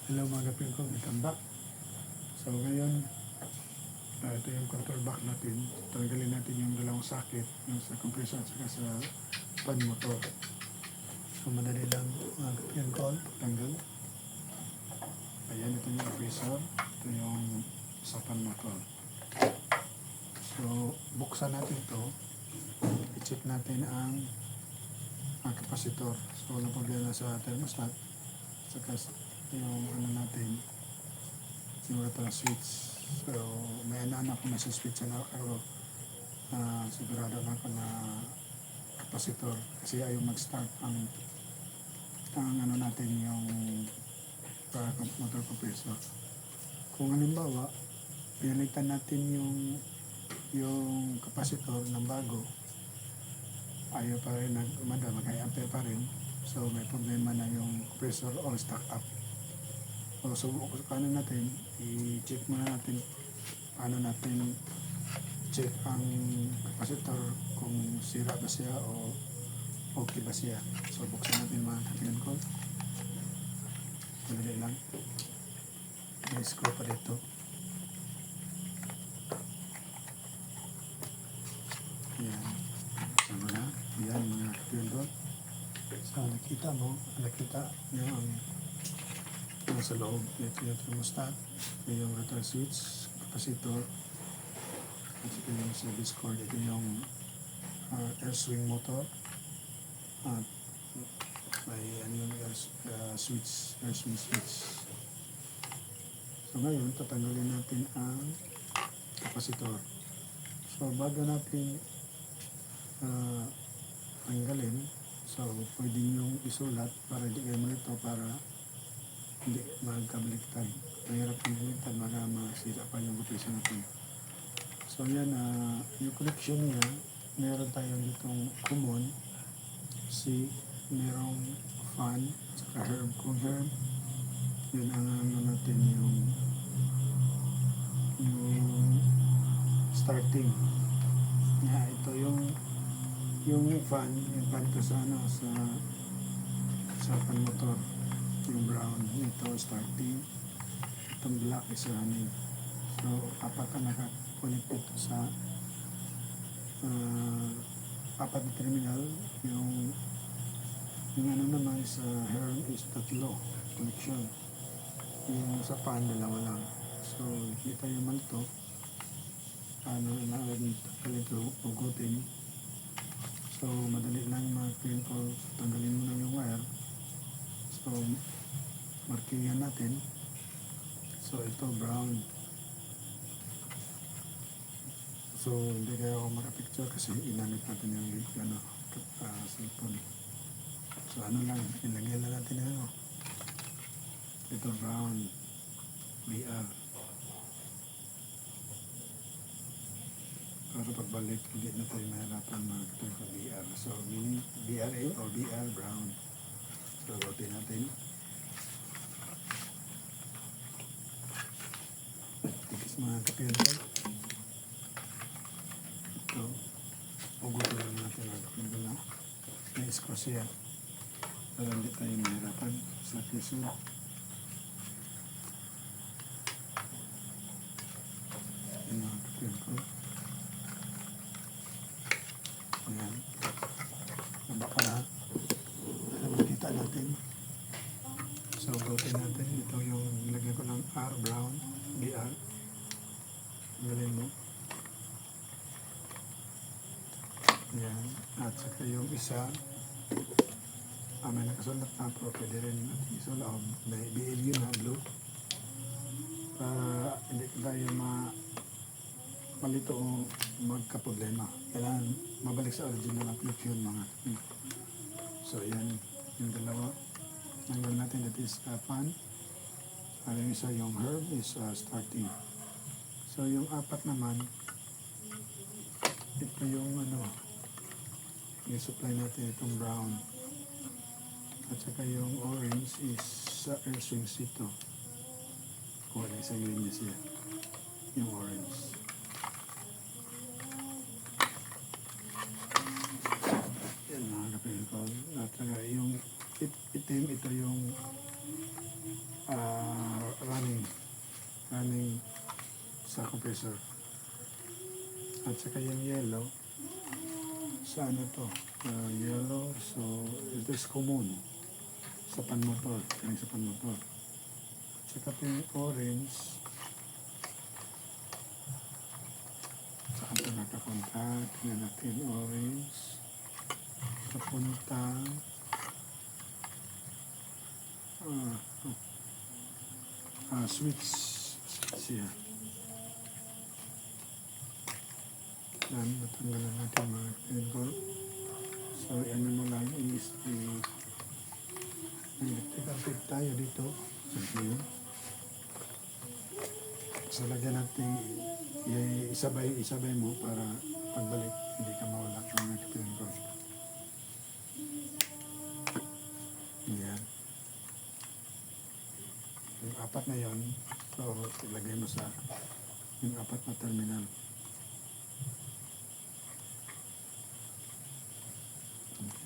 Hello mga kapil ko, welcome back. So ngayon, ito yung control back natin. Tanggalin natin yung dalawang socket, yung sa compressor at saka sa fan motor. So madali lang mga kapil ko, tanggal. Ayan, ito yung compressor, ito yung sa fan motor. So buksan natin ito, i-check natin ang kapasitor. So walang problema sa thermostat, saka yung ano natin, yung rotor switch. So may anak ko na sa switch na ako, sigurado na ako na kapasitor kasi ayaw mag-start ang ano natin yung motor compressor. Kung halimbawa pinalitan natin yung kapasitor ng bago, ayaw pa rin nagumanda, mag-high-ampere pa rin, so may problema na yung compressor all stuck up. So paano natin i-check muna natin, paano natin check ang kapasitor kung sira ba siya o okay ba siya. So buksan natin mga kapatid ko, madali lang, may screw pa dito. Yan, buksan mo na. Yan mga kapatid ko, so nakita nyo ang nasa loob. Ito yung thermostat, ito yung rotor switch, kapasitor, at ito yung service cord, ito yung air swing motor, at may ano yung air swing switch. So ngayon, tatanggalin natin ang kapasitor. So bago natin tanggalin, so pwede nyo isulat para hindi kayo malito, para hindi magkabaliktad. Mahirap yung baliktad, masira pa yung compressor natin. So yan, yung connection niya, meron tayong ditong common, merong fan, saka herb. Kung herb, yun ang ano natin, yung starting. Ito yung fan ko sa fan motor, yung brown, ito starting, itong black is running. So apat na nakakunik ito sa apat na terminal. Yung ano naman sa herm is tatlo connection, yung sa fan dalawa lang. So kita yung malto, ano natin ugutin. So madali lang mga crinkle, tanggalin mo na yung wire. So markingan natin. So ito brown. So hindi kaya ako makapicture kasi inamit natin yung cellphone. So ano lang, ilagay na natin yung ito brown, BR. Para pagbalik, hindi na tayo mahirapan mag-type ng BR. So meaning BRA o BR brown. So rotate natin. Tikis mga kapirko. Ito, ugutin lang natin mga kapirko na na-screw siya para hindi tayo mahirapan sa piso. Yan mga kapirko. Ayan. Baka makita natin. So ugutin natin. Ito yung nilagay ko ng R brown, BR. Galing mo. Ayan. At saka yung isa, may nakasulat na pero pwede rin isulat. May BLU na blue. Para hindi tayo malito o magka-problema. Kailangan mabalik sa original application mga kapatid. So yan, yung dalawa. Tanggal natin, that is fan. Yung isa, yung herb is starting. So yung apat naman, ito yung yung supply natin, itong brown. At saka yung orange is sa air swings ito. Kuha na sa linya siya, yung orange. Yan mga kapatid ko. At saka yung itim, ito yung running sa compressor. At saka yung yellow, sa ano to, yellow, so it is common sa panmotor, sa panmotor. At saka po yung orange, saan ito nakapunta, tingnan natin orange, kapunta, switch siya. Yan, natanggalan natin mga pinagol. So, ano mo lang is electrical tape tayo dito. Yun. So, lagyan natin isabay mo para pagbalik, hindi ka mawala ng mga pinagol. Yan. Yung apat na yon, so, ilagay mo sa yung apat na terminal.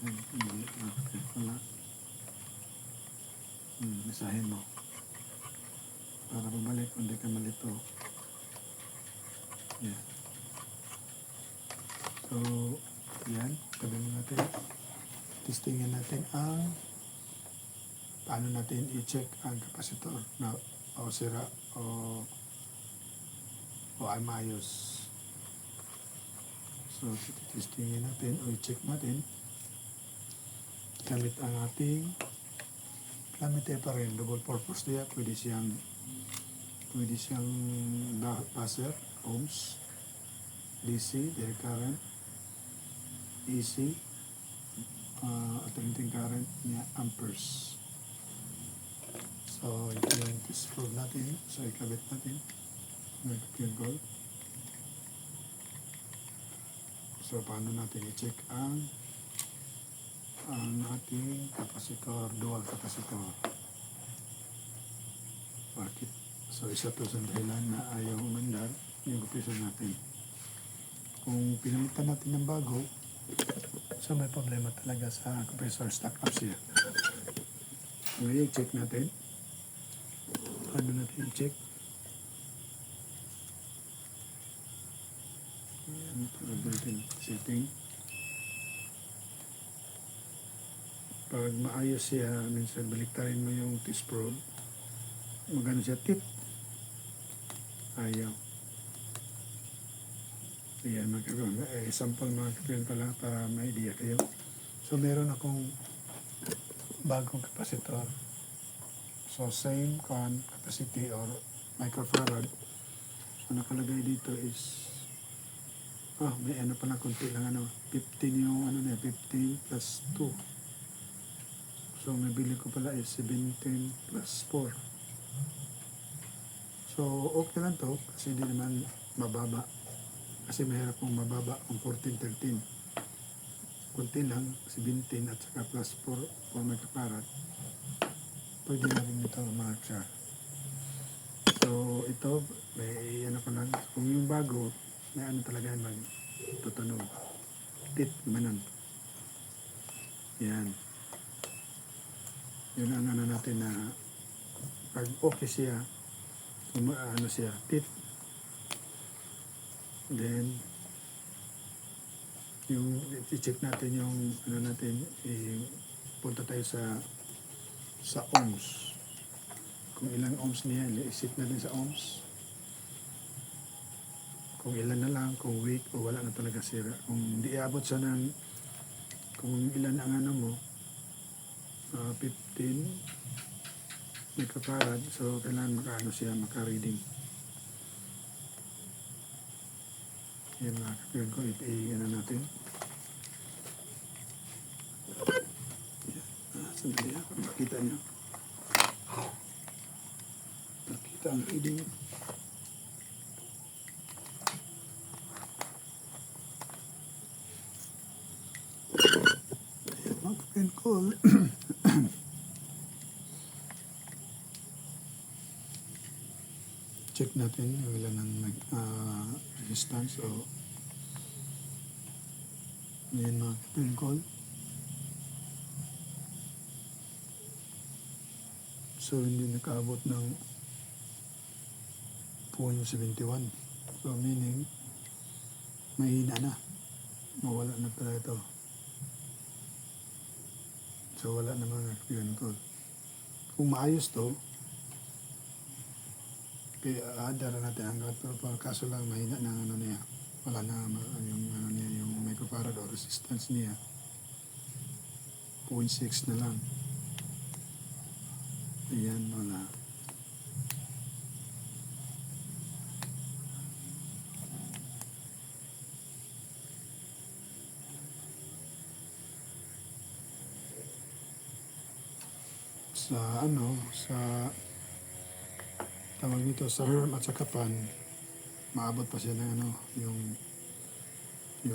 Okay, wala. Isahin mo. Para pabalik, hindi ka malito. Yan. So, yan. Tabi mo natin. Testingin natin ang paano natin i-check ang kapasitor na o sira o ayos. So, testingin natin o i-check natin gamit ang ating gamit pa rin, double purpose niya, pwede siyang buzzer, ohms, DC, direct current, AC, alternating current niya, amperes. So, ito yung test probe natin. So, ikabit natin. Nag-pure gold. So, paano natin i-check ang ating kapasitor, dual kapasitor. Bakit? So, isa to sa dahilan na ayaw umandar yung compressor natin. Kung pinalitan natin ng bago, so may problema talaga sa compressor, stuck up siya. Ngayon, check natin. Ano natin i-check? Ayan, natin setting. Pag maayos siya, minsan baliktarin mo yung test probe. Magano siya, tip. Ayaw. Ayan, sample mga kapatid pala para may idea kayo. So, meron akong bagong kapasitor. So, same capacity or microfarad. So, nakalagay dito is may ano pala, konti lang 15 yung 15 plus 2. So, may bili ko pala is 17 plus 4. So, okay lang to kasi hindi naman mababa. Kasi mahirap kong mababa kung 14, 13. Kunti lang, 17 at saka plus 4 microfarad. Pwede na rin ito mark siya. So, ito, may ano ko lang. Kung yung bago, may ano talaga yan magtutunog. Tit, manan. Yan. Yun ang ano natin na pag okay siya, ano siya, tit. Then, yung i-check natin yung ano natin, punta tayo sa ohms. Kung ilang ohms niya, i-set natin sa ohms. Kung ilan na lang, kung weak o wala na talaga sira. Kung hindi iabot siya ng, kung ilan ang ano mo, 15 microfarad, so kailangan makaano siya, maka-reading. Yan mga kapatid ko, i-ano natin. Sandali ako, makita nyo. Makita ang reading. Ayan mga kapatid ko. Check natin yung ilan ng resistance o yan mga kapatid ko. So, hindi nakaabot ng 0.71. So, meaning, mahina na. Mawala na pala ito. So, wala na mga kaibigan ko. Kung maayos to, kaya aadara natin hanggang pero kaso lang mahina na ano niya. Wala na yung ano niya, yung microfarad o resistance niya. 0.6 na lang. Ayan, wala. Sa ano, sa tawag nito, sa HERM at sa KAPAN, maabot pa siya ng ano, yung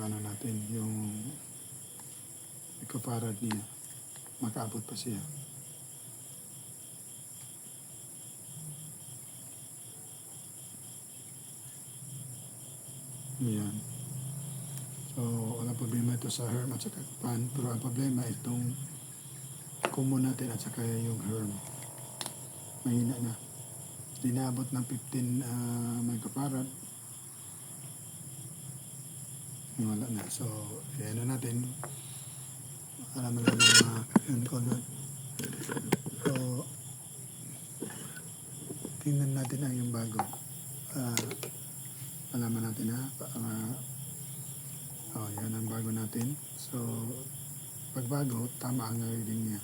ano natin, yung microfarad niya. Makaabot pa siya. Ayan. So, walang problema ito sa HERM at sa KAPAN, pero ang problema itong common natin at saka yung HERM. Mahina na. Hindi naabot ng 15 microfarad. Wala na. So, ano natin, alam mo lang yung mga doon. So, tingnan natin ang yung bago. Alaman natin yan ang bago natin. So, pag bago, tama ang reading niya.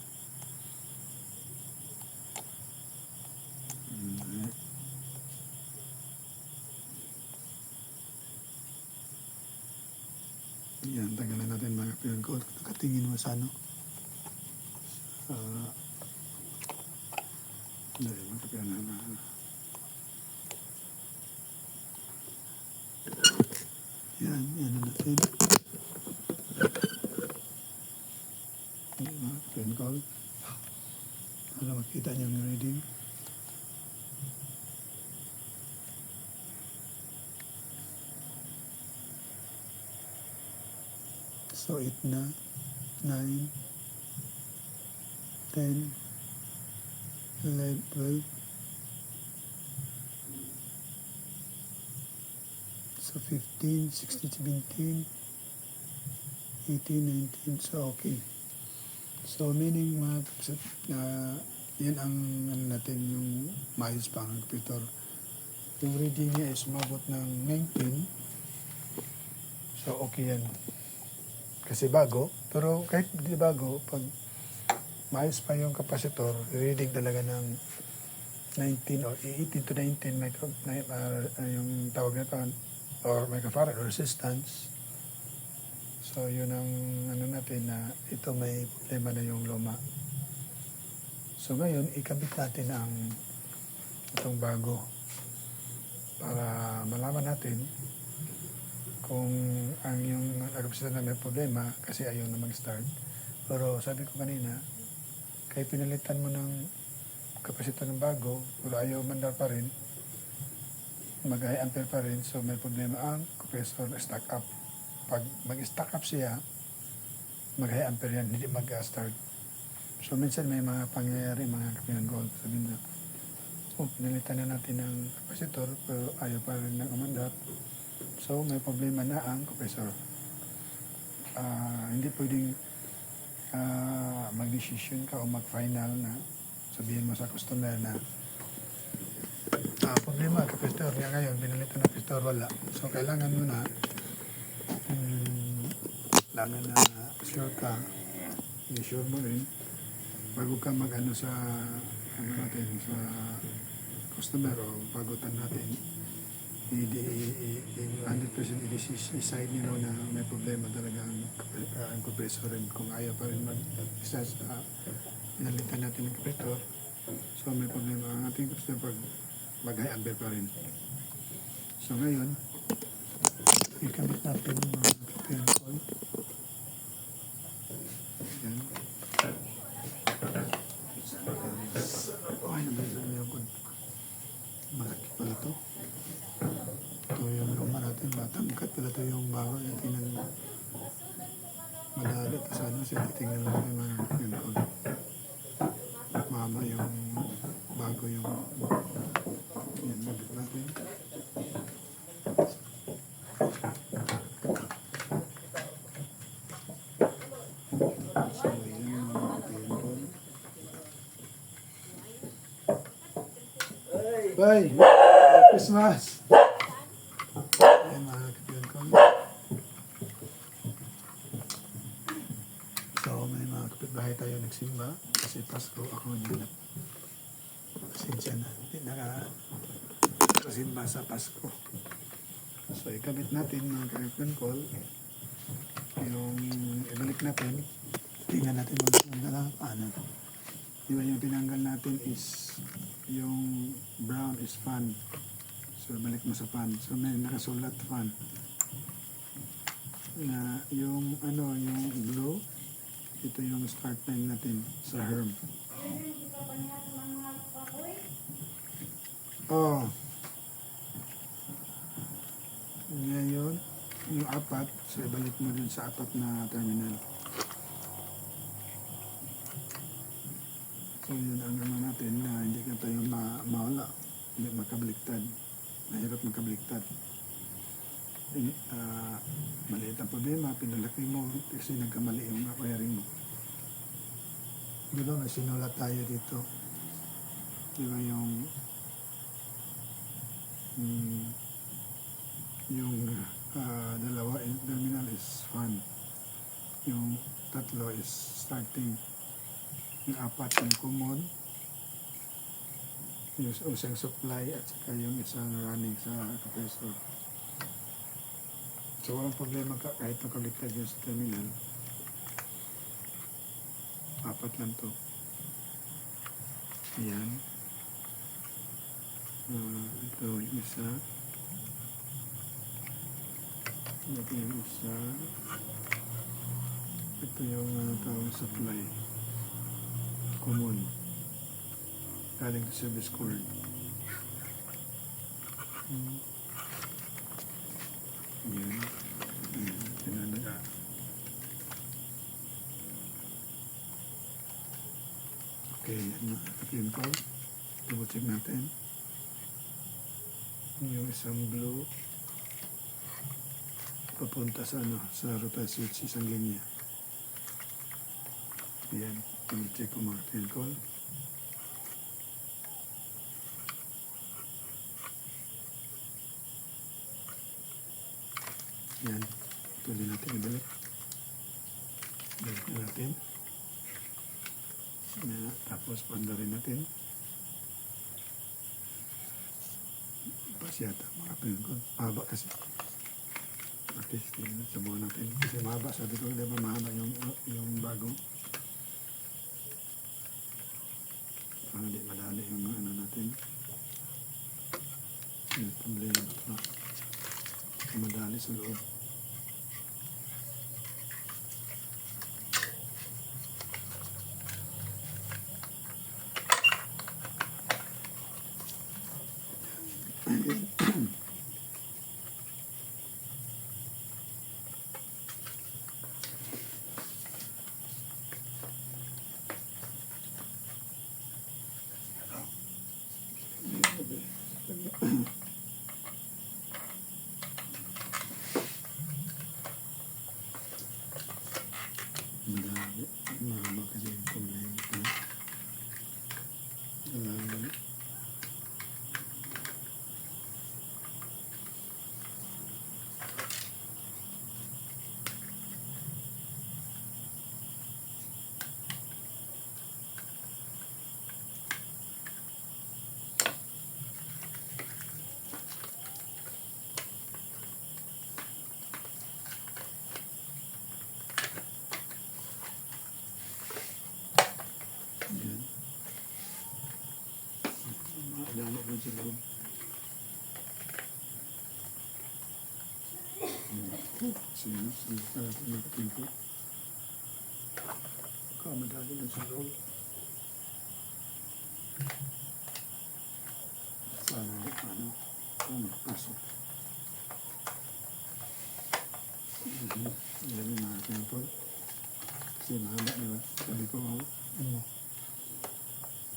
Yan, tagalan natin mga kaibigan ko. Nakatingin mo sa ano. Hindi, mga kaibigan na. Yan, yan natin. Yan, mga kaibigan ko. Para makita niyo yung reading. So, 8 na, 9, 10, 11, 12. So, 15, 16, 17, 18, 19. So, okay. So, meaning yan ang ano natin, yung maayos pa ang computer. Yung reading niya is umabot ng 19. So, okay yan. Kasi bago, pero kahit hindi bago, pag maayos pa yung kapasitor, reading talaga ng 19 or 18 to 19 yung tawag na ito, or microfarad or resistance. So, yun ang ano natin na ito may problema na yung luma. So, ngayon, ikabit natin ang itong bago para malaman natin kung ang yung kapasitor na may problema kasi ayaw na mag-start. Pero sabi ko kanina, kaya pinalitan mo ng kapasitor ng bago, pero ayaw mandar pa rin, mag-high ampere pa rin, so may problema ang compressor na stack up. Pag mag-stack up siya, mag-high ampere yan, hindi mag-start. So minsan may mga pangyayari, mga kapinang gold, sabihin na, pinalitan na natin ng kapasitor, pero ayaw pa rin ng umandar. So, may problema na ang compressor. Hindi pwedeng mag-decision ka o mag-final na sabihin mo sa customer na problema ang compressor. Kaya ngayon, binalitan ng compressor, wala. So, kailangan mo na lalo na sure ka, i-sure mo rin bago ka mag-ano sa natin, sa customer o bagutan natin. 100% i-decide niyo na may problema talaga ang compressor rin. Kung ayaw pa rin pinalitan natin ng compressor, so may problema ang ating compressor pag mag-high ampere pa rin. So ngayon, ikabit natin yung mga kapitang coil. Yan. Ay, naman yung malaki pala to. Ito yung luma natin, matangkat pala ito yung bago. Tingnan mo. Madali ito sana. Kasi titingnan natin yung mga yun. Mama yung Bye! Merry Christmas! Ayan mga kapatid ko. So may mga kapitbahay tayo nagsimba kasi Pasko ako naghanap. Pasensya na, hindi nakasimba sa Pasko. So ikabit natin mga kapatid ko. Yung ibalik natin. Tingnan natin ano. Di ba yung tinanggal natin is yung brown is fan. So balik mo sa fan. So may nakasulat fan. Na yung ano, yung blue, ito yung start time natin sa herm. Oh. Ngayon, yung apat, so ibalik mo dun sa apat na terminal. So yun ang ano natin na hindi ka tayo mawala, hindi makabaliktad. Mahirap makabaliktad. Maliit ang problema, pinalaki mo kasi nagkamali yung wiring mo. Di ba may sinulat tayo dito? Di ba yung dalawa terminal is fan. Yung tatlo is starting. Yung apat yung common. Yung isang supply at saka yung isang running sa compressor. So walang problema kahit nakaliktad yun sa terminal. Apat lang to. Ayan. Ito yung isa. Ito yung isa. Ito yung tawag supply. Common. Galing sa service cord. Ayan. Tinalaga. Okay, yan na. Clean call. Double check natin. Yung isang blue. Papunta sa sa rotor switch, isang linya. Ayan. Double check ko mga clean call. Yan. Tuloy natin ibalik. Balik na natin. Tapos panda rin natin. Pas yata mga pinagod. Mahaba kasi. At least tingnan sa buwan natin. Kasi mahaba. Sabi ko, diba mahaba yung bago. Para di madali yung ano natin. Yung problema ito. Madali sa loob. Madali. Mahaba kasi yung problema ito. Madali. Ayan. Madali po sa loob. Sige ka natin makatimpo. Madali lang sa loob. Sana pasok. Yan yung mga tempo. Kasi mahaba, diba? Sabi ko,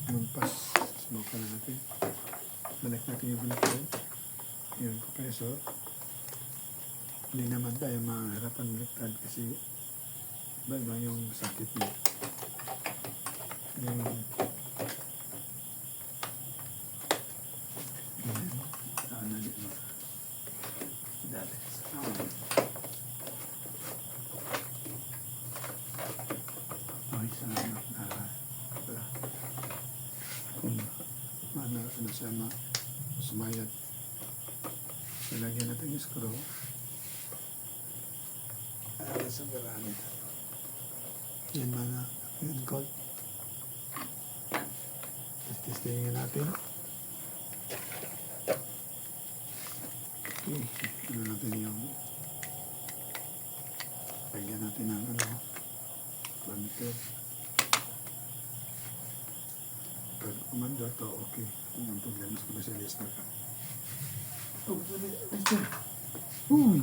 magpas. Subukan na natin. Balik natin yung ganito. Yung compressor. Hindi naman tayo mahirapan baliktad kasi iba yung sakit niya. Yung na siya sumayad. So, lagyan natin yung screw. Sa garanit. Yan mga yun gold. Testingin natin. Okay. Ano natin yung lagyan natin ng parameter. Pag kumanda to, okay. Yung problema sa specialista ka. Oh, uy!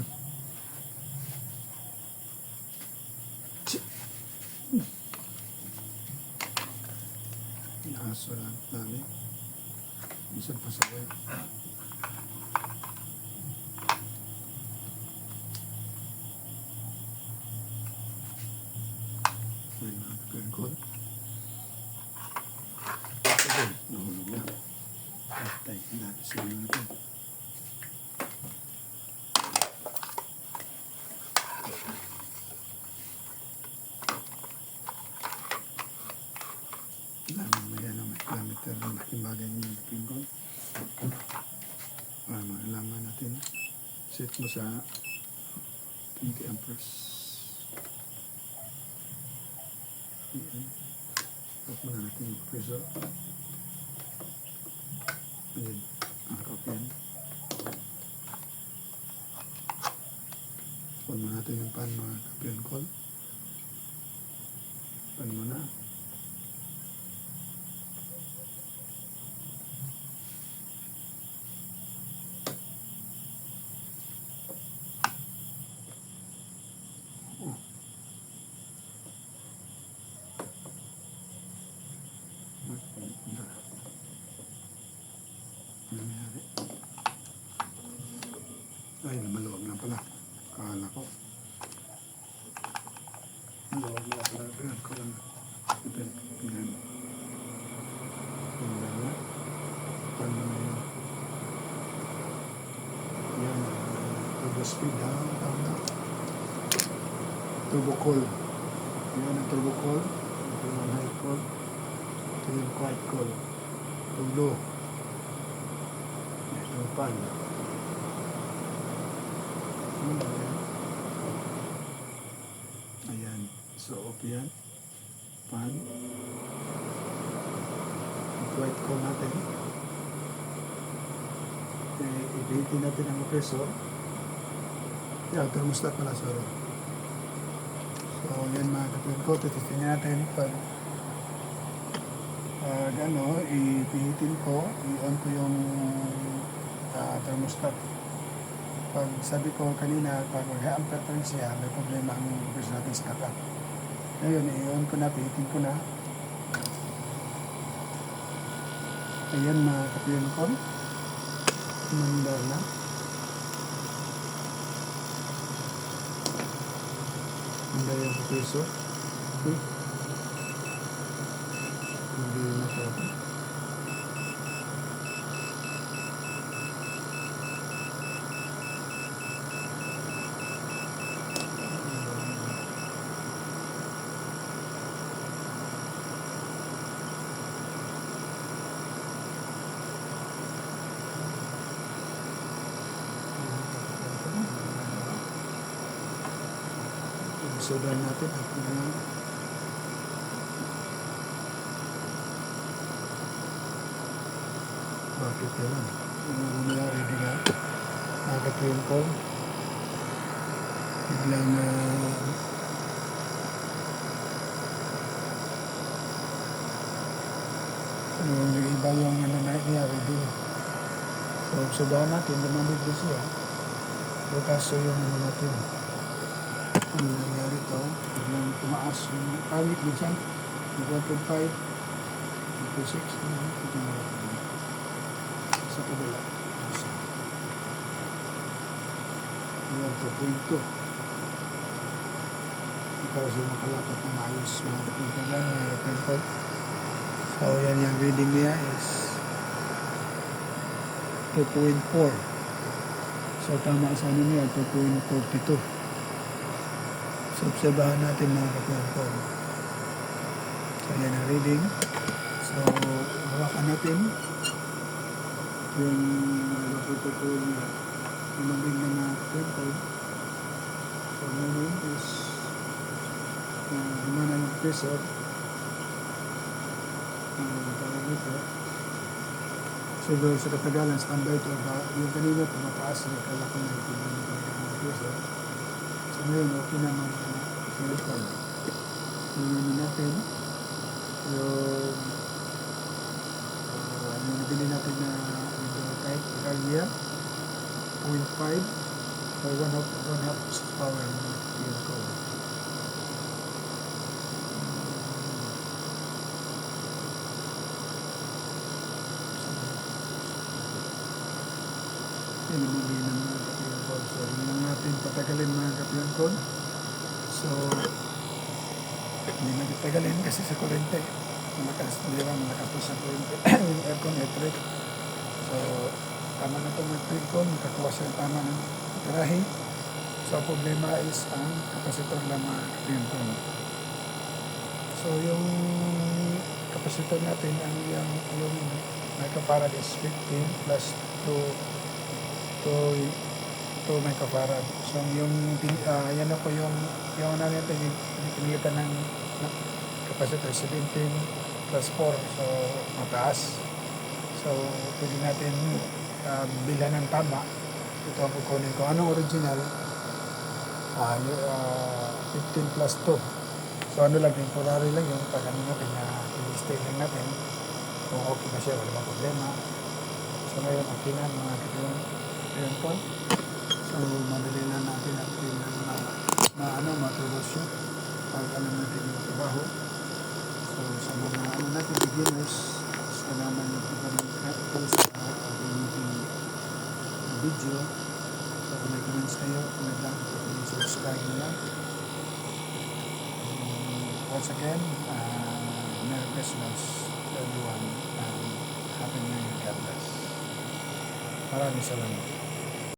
Inaso lang namin. Isang pasaway. Yan mga kapirkol. Okay, nahulog lang. Patay, natin sila natin. Lamang na yan ang parameter ng laking bagay niya ng kapirkol. Para maalaman natin. Set mo sa 20 amperes. Ayan. Stop muna natin yung pressure. Ayan. Angkop yan. On mo natin yung pan mga kapirkol. Pan mo na. Nangyari. Ay, maluwag na pala. Akala ko. Maluwag na pala. Kaya ko lang. Tignan. Tignan na. Paano na yun? Yan. Turbo speed ha. Tama. Turbo coil. Yan ang turbo coil. Ito yung high coil. Ito yung quiet coil. Ito low. Ito yung pan. Ayan. So, okay yan. Pan. I-quiet coil natin. I-baitin natin ang pressure. Yeah, thermostat pala, sorry. So, yan mga kapirkol. Titistingin natin pag ipihitin ko, i-on ko yung thermostat. Pag sabi ko kanina, pag mag-ampere pa rin siya, may problema ang pressure natin sa kaka. Ngayon, i-on ko na, pihitin ko na. Ayan mga kapirkol. Mandar na. Mandar yung pressure. Okay. Hindi na po. Sudan natin at bakit yan? Yung nangyari din nga nakatwinkle biglang yung iba yung nangyari din. So sudan natin lumamig din siya. So kaso yung natin ano nangyari ito, biglang tumaas yung pangit minsan, 1.5, 1.6, sa kabila. Ayan, 2.2. Ikaw siya makalapat na maayos mga kapintalan, mga kapintal. So, yan yung reading niya is 2.4. So, tama sa ano niya, 2.42. So, obserbahan natin mga kapintal. So, yan ang reading. So, hawakan natin. yung protocol niya, lumabing na na temple. So ngayon is humana yung pressure. Tawag nito. Siguro sa katagalan, standby ito. Yung kanina tumataas, nagkala ko na ito yung pressure. So ngayon, okay naman silicone. Hingin natin yung nabili natin na window type earlier, 0.5 or 1/2 power yung silicone. Yan ang mabili ng mga kapiyon. So, hindi lang natin patagalin mga kapiyon. So, hindi na patagalin kasi sa kurente. Malakas po sa kurente. Yung aircon electric. So, tama na itong mag-pre-con. Nakakuha siya tama ng tirahe. So, ang problema is ang kapasitor lang mga kapiyon. So, yung kapasitor natin, ang yung microfarad is 15 plus 2 microfarad. So, yan na po yung ano natin, yung pinilitan ng capacitor 17 plus 4. So, mataas. So, pwede natin bilhan ng tama. Ito ang kukunin ko. Anong original? 15 plus 2. So, ano lang, temporary lang yung pag ano natin na i-stay lang natin. Kung okay na siya, wala bang problema. So, ngayon, okay na mga katulang. Ayan po. So, madali na natin at matubos siya pag alam natin yung trabaho. So, sa mga natin beginners, salamat yung pagkakas sa ating video. So, kung may comments kayo, comment lang kung subscribe nila. Once again, Merry Christmas to everyone and Happy New Year. God bless. Maraming salamat.